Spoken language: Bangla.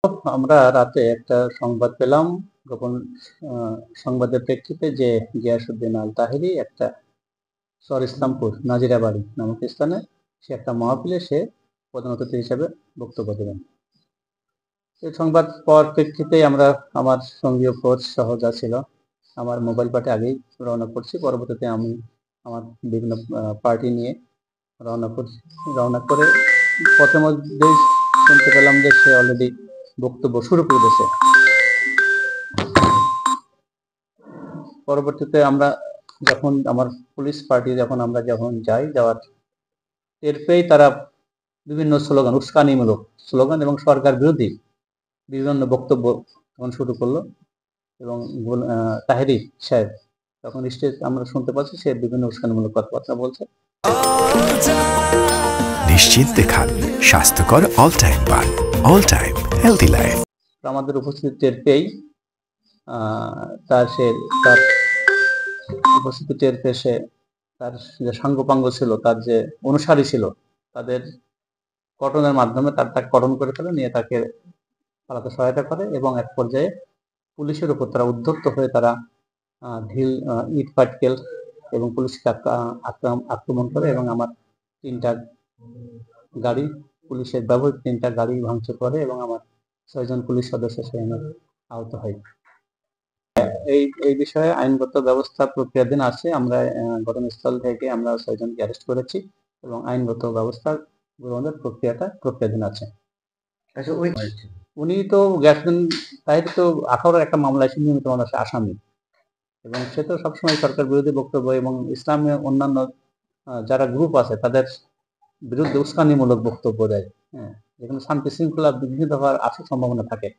আমরা রাতে একটা সংবাদ পেলাম, গোপন সংবাদের প্রেক্ষিতে যে গিয়াসউদ্দিন আল তাহেরি একটা ইসলামপুর নাজিরাবাড়ি নামক স্থানে সে একটা মাহফিলে সে প্রধান অতিথি হিসেবে বক্তব্য দেবেন। এই সংবাদ পাওয়ার প্রেক্ষিতে আমরা আমার সঙ্গীয় ফোর্স সহ যা ছিল আমার মোবাইল পার্টি আগেই রওনা করছি। পরবর্তীতে আমি আমার বিভিন্ন পার্টি নিয়ে রওনা করে পথের মধ্যেই শুনতে পেলাম যে সে অলরেডি বক্তব্য শুরু করে দিয়েছে। পরবর্তীতে আমরা যখন আমার পুলিশ পার্টি আমরা যখন যাওয়ার টের পেয়েই তারা বিভিন্ন স্লোগান, উস্কানিমূলক স্লোগান এবং সরকার বিরোধী বিভিন্ন বক্তব্য তখন শুরু করলো এবং তাহেরি সাহেব তখন স্টেজ আমরা শুনতে পাচ্ছি সে বিভিন্ন উস্কানিমূলক কথাবার্তা বলছে। নিশ্চিন্তে খান স্বাস্থ্যকর অল টাইম পান, অল টাইম হেলদি লাইফ। আমাদের উপস্থিতি টের পেয়েই তার উপস্থিতি টের পেয়ে সে তার যে সাঙ্গপাঙ্গ ছিল, তার যে অনুসারী ছিল, তাদের কটনের মাধ্যমে তাকে কটন করে ফেলে, নিয়ে তাকে পালাতে সহায়তা করে এবং এক পর্যায়ে পুলিশের উপর তারা উদ্ধত্ত হয়ে তারা ঢিল, ইট পাটকেল এবং পুলিশকে আক্রমণ করে এবং আমার 3টা গাড়ি, পুলিশের ব্যবহৃত 3টা গাড়ি ভাঙচুর করে এবং আমার 6 জন পুলিশ সদস্য সেখানে আহত হয়। এই বিষয়ে আইনগত ব্যবস্থা প্রক্রিয়াধীন আছে। আমরা ঘটনাস্থল থেকে আমরা 6 জনকে অ্যারেস্ট করেছি এবং আইনগত ব্যবস্থা গ্রহণের প্রক্রিয়াধীন আছে। আচ্ছা, উনি তো গ্যাসুদ্দিন তাহেরি তো 18 একটা মামলায় নিয়মিত মানুষের আসামি এবং সে তো সবসময় সরকার বিরোধী বক্তব্য এবং ইসলামে অন্যান্য যারা গ্রুপ আছে তাদের বিরুদ্ধে উস্কানিমূলক বক্তব্য দেয়। হ্যাঁ, যেখানে শান্তি শৃঙ্খলা বিঘ্নিত হওয়ার সম্ভাবনা থাকে।